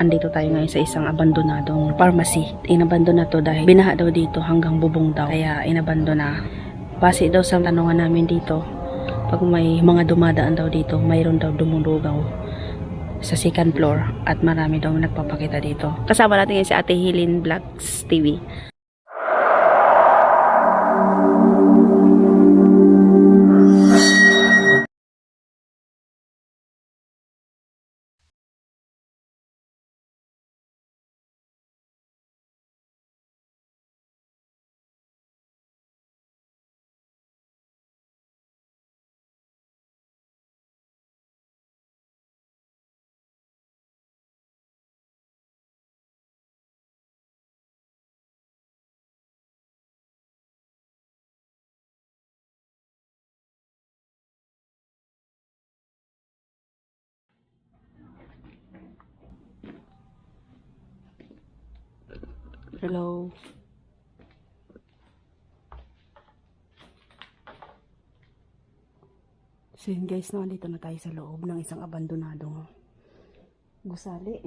andito tayo ngayon sa isang abandonadong pharmacy. Inabandona to dahil binaha daw dito hanggang bubong daw. Kaya inabandona. Base daw sa tanungan namin dito, pag may mga dumadaan daw dito, mayroon daw dumulugaw sa second floor at marami daw nagpapakita dito. Kasama natin ngayon si Ate Hilin Vlogs TV. Hello. So yun guys, nandito na tayo sa loob ng isang abandonadong gusali.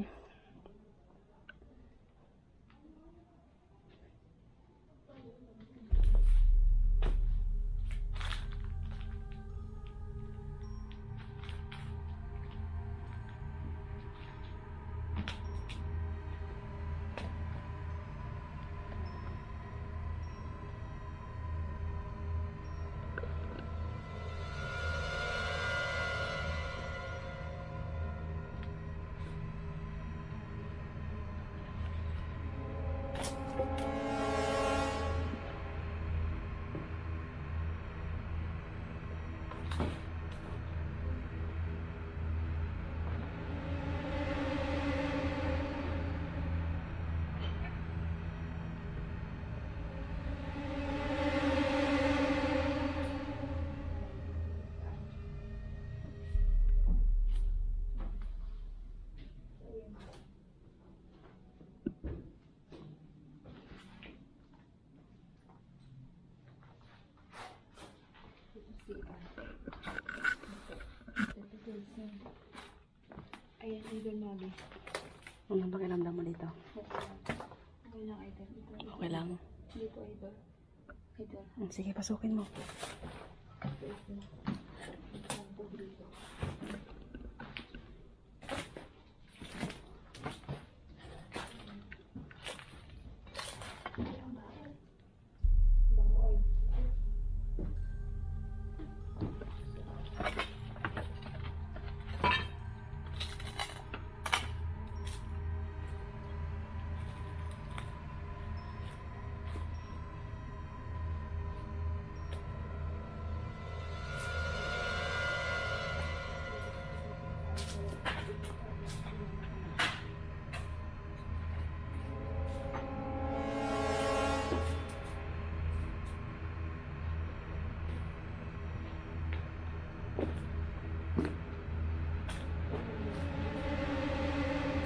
Ayan, idol mami. Anong pakiramdam mo dito? Okay lang, idol. Okay lang. Dito, idol. Idol. Sige, pasukin mo.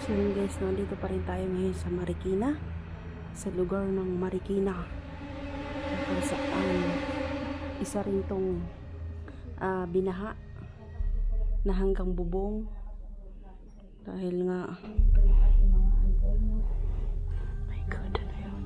So yun guys, nandito pa rin tayo ngayon sa Marikina, sa lugar ng Marikina, kung saan isa rin tong binaha na hanggang bubong dahil nga my god, ano yun?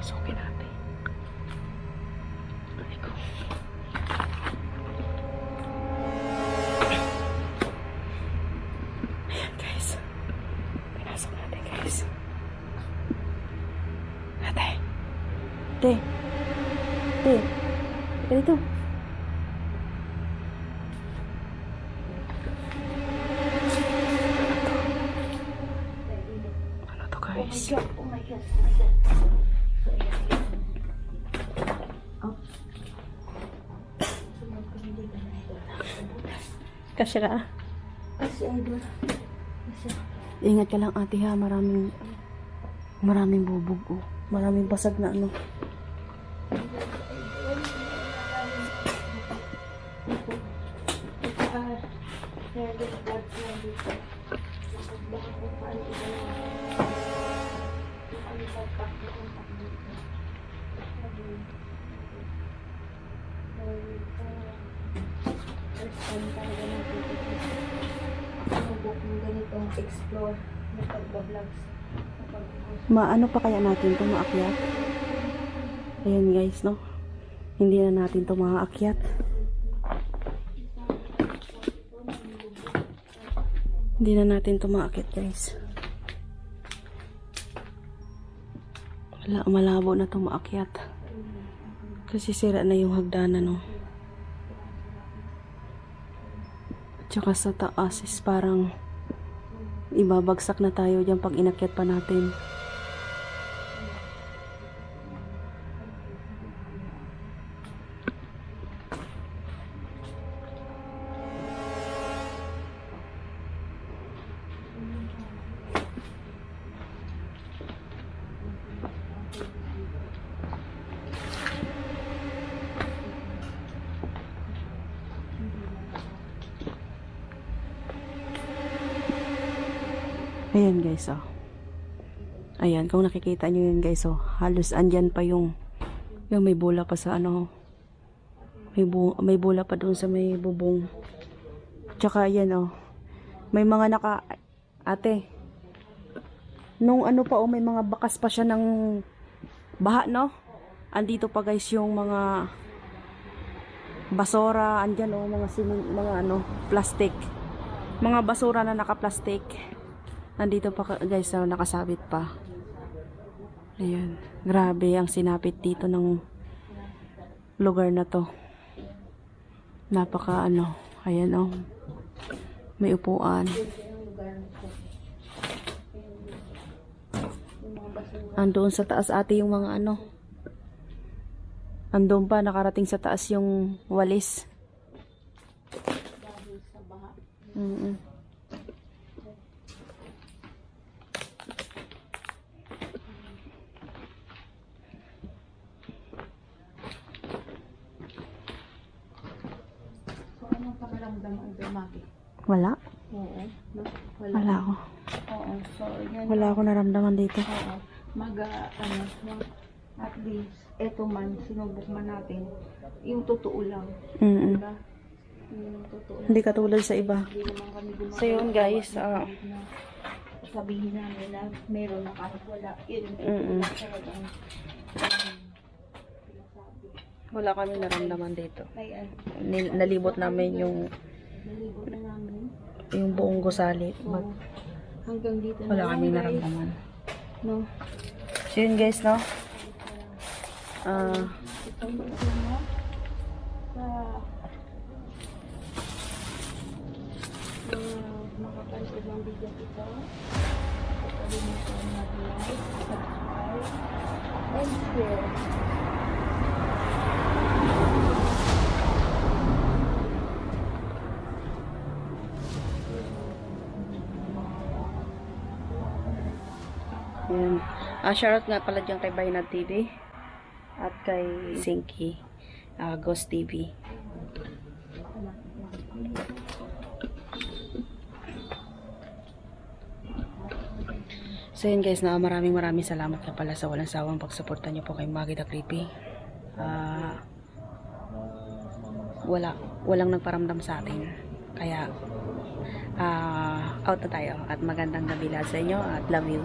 Pasukin natin. Ay ko. Ayan guys. Pinasok natin guys. Ate. Ate. Ate. Ate dito. Ano to guys? Oh my God, oh my God. Kasya. Kasi idol. Ingat ka lang ate ha, maraming bubog oh. Maraming basag na ano. Nervous blood. explore ng pagbablog. Maano pa kaya natin ito maakyat? Ayan guys, no? Hindi na natin ito maakyat. Hindi na natin ito maakyat guys. Wala, malabo na ito maakyat. Kasi sira na yung hagdanan, no? Tsaka sa taas is parang ibabagsak na tayo dyan pag inakyat pa natin. Ayan guys, oh. Ayan, kung nakikita nyo yun guys, oh. Halos andyan pa yung may bola pa sa ano. May bola pa doon sa may bubong. Tsaka ayan, oh. May mga ate. Nung ano pa, oh, may mga bakas pa siya ng baha, no? Andito pa guys yung mga basura, andyan, oh, mga ano, plastic. Mga basura na naka-plastic. Nandito pa guys, so nakasabit pa. Ayan. Grabe ang sinapit dito ng lugar na to. Napaka ano. Ayan, oh. May upuan. Andoon sa taas ate yung mga ano. Andoon pa nakarating sa taas yung walis. Anong pakiramdam ang dumagi? Wala. Oo. No? Wala ako. Oo. So, yan. Wala ako naramdaman dito. Oo. At least, eto man, sinubok man natin, yung totoo lang. Diba? Yung totoo lang. Hindi katulad sa iba. Hindi naman kami gumagawa. So yun guys, sabihin namin na meron na kahit wala. Yun, talagang wala kami naramdaman dito. ay, Nalibot namin yung nalibot na namin. buong gusali. So, hanggang dito na Wala lang, kami guys. naramdaman. No? So yun guys, no? Ito yung na sa makapanood ng video ito. Pagkalimutan natin like, subscribe, and share. Yan. Shoutout nga pala dyan kay Bainat TV at kay Sinky Ghost TV. So yun guys, na maraming salamat na pala sa walang sawang pagsuporta nyo po kay Maggie the Creepy. Walang nagparamdam sa atin. Kaya out na tayo at magandang gabi lahat sa inyo at love you.